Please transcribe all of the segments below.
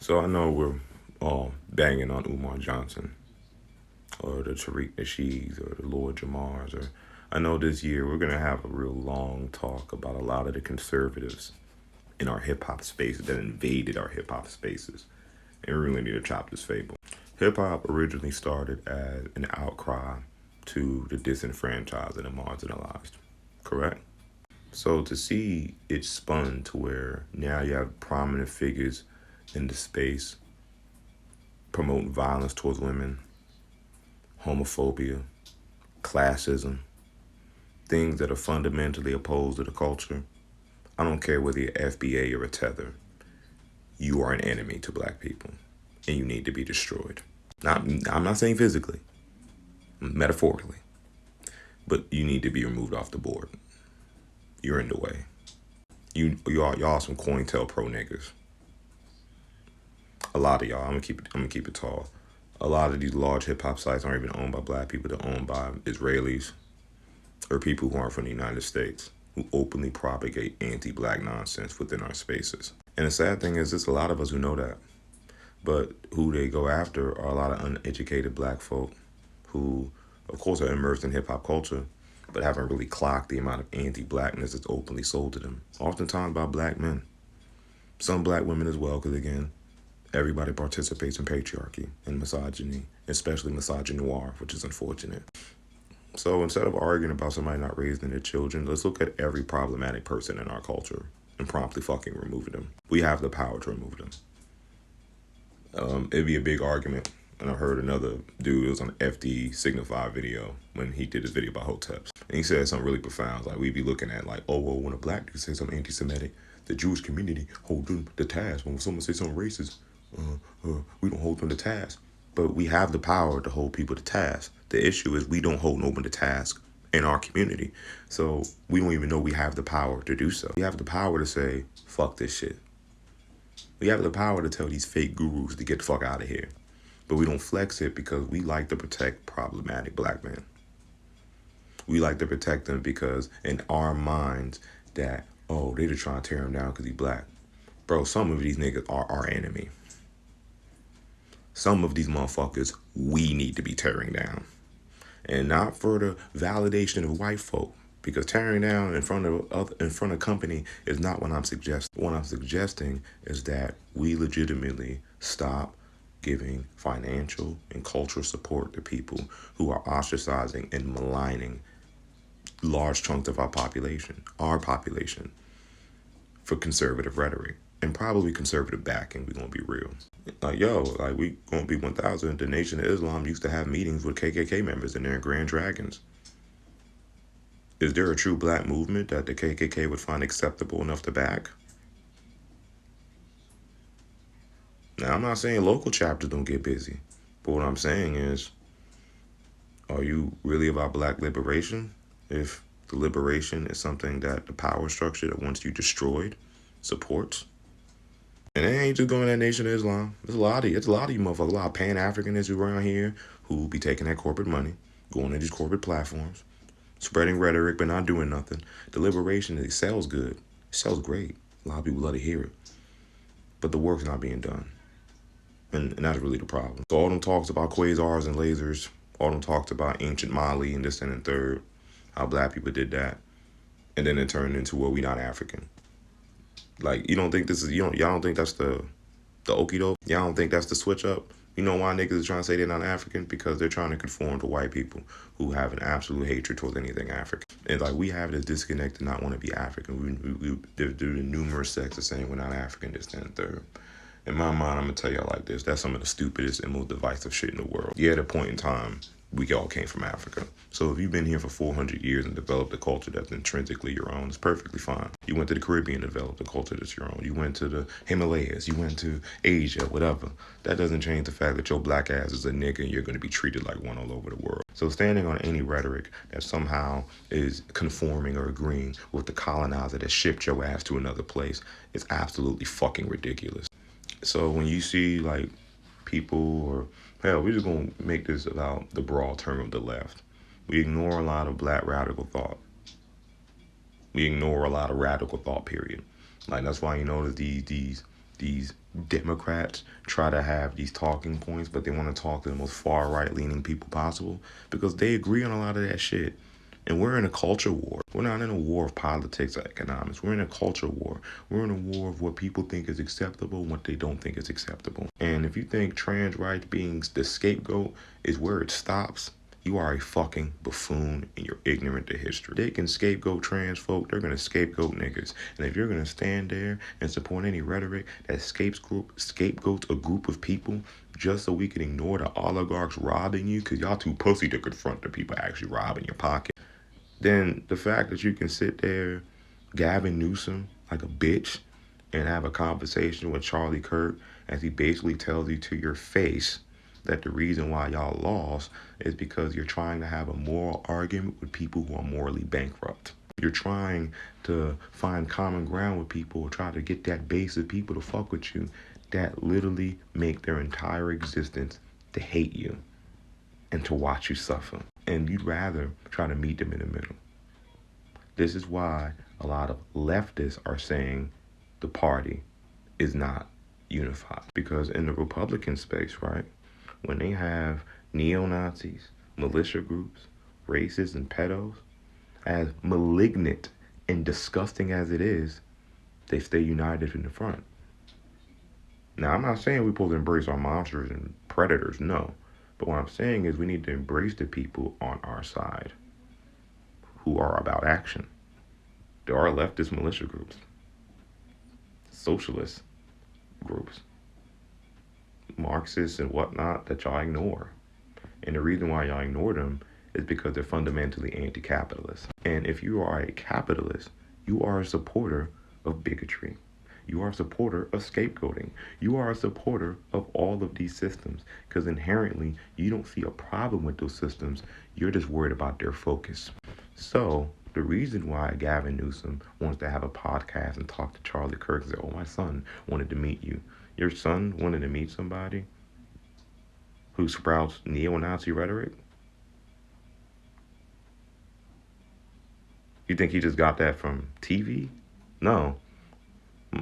So I know we're all banging on Umar Johnson or the Tariq Nasheeds or the Lord Jamars, or I know this year we're gonna have a real long talk about a lot of the conservatives in our hip hop spaces that invaded our hip hop spaces. And we really need to chop this fable. Hip hop originally started as an outcry to the disenfranchised and the marginalized, correct? So to see it spun to where now you have prominent figures in the space promoting violence towards women, homophobia, classism, things that are fundamentally opposed to the culture. I don't care whether you're FBA or a tether. You are an enemy to black people, and you need to be destroyed. I'm not saying physically, metaphorically, but you need to be removed off the board. You're in the way. Y'all some COINTELPRO niggas. A lot of y'all. I'm gonna keep it tall. A lot of these large hip hop sites aren't even owned by black people. They're owned by Israelis or people who aren't from the United States, who openly propagate anti-black nonsense within our spaces. And the sad thing is, there's a lot of us who know that. But who they go after are a lot of uneducated black folk who, of course, are immersed in hip-hop culture, but haven't really clocked the amount of anti-blackness that's openly sold to them. Oftentimes by black men. Some black women as well, because again, everybody participates in patriarchy and misogyny, especially misogynoir, which is unfortunate. So instead of arguing about somebody not raising their children, let's look at every problematic person in our culture and promptly fucking remove them. We have the power to remove them. It'd be a big argument. And I heard another dude, it was on the FD Signify video when he did his video about hoteps. And he said something really profound. Like, we'd be looking at like, oh, well, when a black dude says something anti-Semitic, the Jewish community hold them to task. When someone says something racist, we don't hold them to task. But we have the power to hold people to task. The issue is we don't hold no one to task in our community. So we don't even know we have the power to do so. We have the power to say, fuck this shit. We have the power to tell these fake gurus to get the fuck out of here. But we don't flex it because we like to protect problematic black men. We like to protect them because in our minds that, oh, they just trying to tear him down because he's black. Bro, some of these niggas are our enemy. Some of these motherfuckers we need to be tearing down. And not for the validation of white folk. Because tearing down in front of company is not what I'm suggesting. What I'm suggesting is that we legitimately stop giving financial and cultural support to people who are ostracizing and maligning large chunks of our population, for conservative rhetoric and probably conservative backing. We're gonna be real. Like, yo, like, we gonna be 1,000. The Nation of Islam used to have meetings with KKK members in their Grand Dragons. Is there a true black movement that the KKK would find acceptable enough to back? Now, I'm not saying local chapters don't get busy, but what I'm saying is, are you really about black liberation if the liberation is something that the power structure that wants you destroyed supports? And it ain't just going to that Nation of Islam. It's a lot of you motherfuckers, a lot of Pan-Africanists around here who be taking that corporate money, going to these corporate platforms, spreading rhetoric but not doing nothing. The liberation, it sells good. It sells great. A lot of people love to hear it. But the work's not being done. And that's really the problem. So all them talks about quasars and lasers, all them talks about ancient Mali and this and the third, how black people did that. And then it turned into, well, we not African. Like, y'all don't think that's the okie doke? Y'all don't think that's the switch up? You know why niggas are trying to say they're not African? Because they're trying to conform to white people who have an absolute hatred towards anything African. And like, we have this disconnect to not want to be African. There are numerous sects that saying we're not African, this, that, and third. In my mind, I'm going to tell y'all like this. That's some of the stupidest and most divisive shit in the world. Yeah, at a point in time, we all came from Africa. So if you've been here for 400 years and developed a culture that's intrinsically your own, it's perfectly fine. You went to the Caribbean and developed a culture that's your own. You went to the Himalayas. You went to Asia, whatever. That doesn't change the fact that your black ass is a nigga and you're going to be treated like one all over the world. So standing on any rhetoric that somehow is conforming or agreeing with the colonizer that shipped your ass to another place is absolutely fucking ridiculous. So when you see like people, or hell, we're just going to make this about the broad term of the left. We ignore a lot of black radical thought. We ignore a lot of radical thought, period. Like, that's why you notice these these Democrats try to have these talking points, but they want to talk to the most far right leaning people possible because they agree on a lot of that shit. And we're in a culture war. We're not in a war of politics or economics. We're in a culture war. We're in a war of what people think is acceptable and what they don't think is acceptable. And if you think trans rights being the scapegoat is where it stops, you are a fucking buffoon and you're ignorant to history. They can scapegoat trans folk, they're gonna scapegoat niggas. And if you're gonna stand there and support any rhetoric that scapegoats a group of people just so we can ignore the oligarchs robbing you, because y'all too pussy to confront the people actually robbing your pocket, then the fact that you can sit there, Gavin Newsom, like a bitch, and have a conversation with Charlie Kirk as he basically tells you to your face that the reason why y'all lost is because you're trying to have a moral argument with people who are morally bankrupt. You're trying to find common ground with people, try to get that base of people to fuck with you that literally make their entire existence to hate you and to watch you suffer. And you'd rather try to meet them in the middle. This is why a lot of leftists are saying the party is not unified. Because in the Republican space, right, when they have neo-Nazis, militia groups, racists, and pedos, as malignant and disgusting as it is, they stay united in the front. Now, I'm not saying we're supposed to embrace our monsters and predators, no. But what I'm saying is we need to embrace the people on our side who are about action. There are leftist militia groups, socialist groups, Marxists and whatnot that y'all ignore. And the reason why y'all ignore them is because they're fundamentally anti-capitalist. And if you are a capitalist, you are a supporter of bigotry. You are a supporter of scapegoating. You are a supporter of all of these systems because inherently you don't see a problem with those systems. You're just worried about their focus. So the reason why Gavin Newsom wants to have a podcast and talk to Charlie Kirk and say, oh, my son wanted to meet you. Your son wanted to meet somebody who sprouts neo-Nazi rhetoric? You think he just got that from TV? No.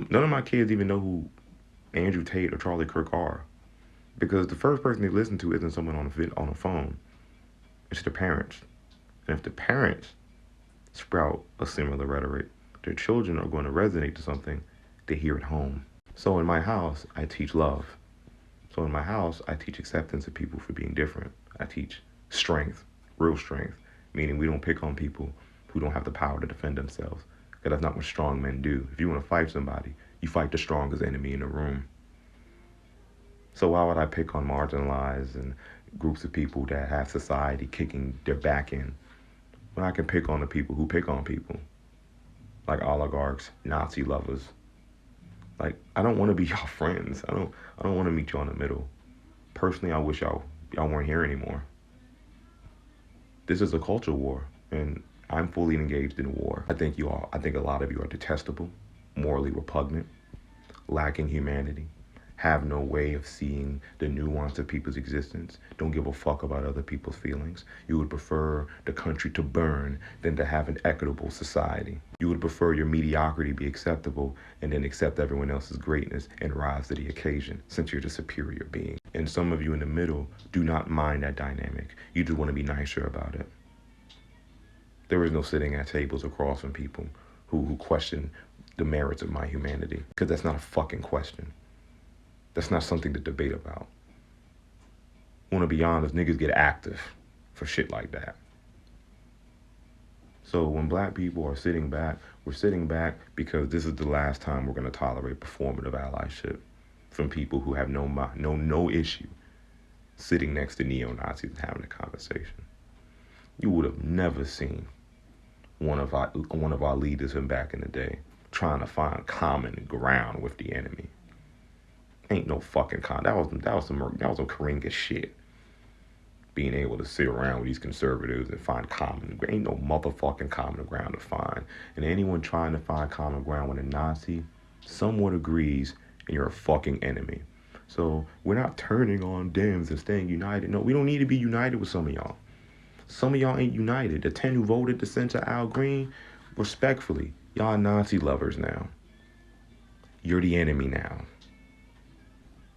None of my kids even know who Andrew Tate or Charlie Kirk are. Because the first person they listen to isn't someone on a phone. It's their parents. And if the parents sprout a similar rhetoric, their children are going to resonate to something they hear at home. So in my house, I teach love. So in my house, I teach acceptance of people for being different. I teach strength, real strength, meaning we don't pick on people who don't have the power to defend themselves. Because that's not what strong men do. If you want to fight somebody, you fight the strongest enemy in the room. So why would I pick on marginalized and groups of people that have society kicking their back in when I can pick on the people who pick on people? Like oligarchs, Nazi lovers. Like, I don't want to be y'all friends. I don't want to meet y'all in the middle. Personally, I wish y'all weren't here anymore. This is a culture war, and I'm fully engaged in war. I think a lot of you are detestable, morally repugnant, lacking humanity, have no way of seeing the nuance of people's existence, don't give a fuck about other people's feelings. You would prefer the country to burn than to have an equitable society. You would prefer your mediocrity be acceptable and then accept everyone else's greatness and rise to the occasion since you're the superior being. And some of you in the middle do not mind that dynamic. You just want to be nicer about it. There is no sitting at tables across from people who question the merits of my humanity, because that's not a fucking question. That's not something to debate about. I want to be honest, niggas get active for shit like that. So when black people are sitting back, we're sitting back because this is the last time we're going to tolerate performative allyship from people who have no issue sitting next to neo-Nazis and having a conversation. You would have never seen one of our leaders from back in the day trying to find common ground with the enemy. Ain't no fucking that was some Karinga shit. Being able to sit around with these conservatives and find ain't no motherfucking common ground to find. And anyone trying to find common ground with a Nazi somewhat agrees, and you're a fucking enemy. So we're not turning on Dems and staying united. No, we don't need to be united with some of y'all. Some of y'all ain't united. The 10 who voted to censor Al Green, respectfully, y'all Nazi lovers now. You're the enemy now.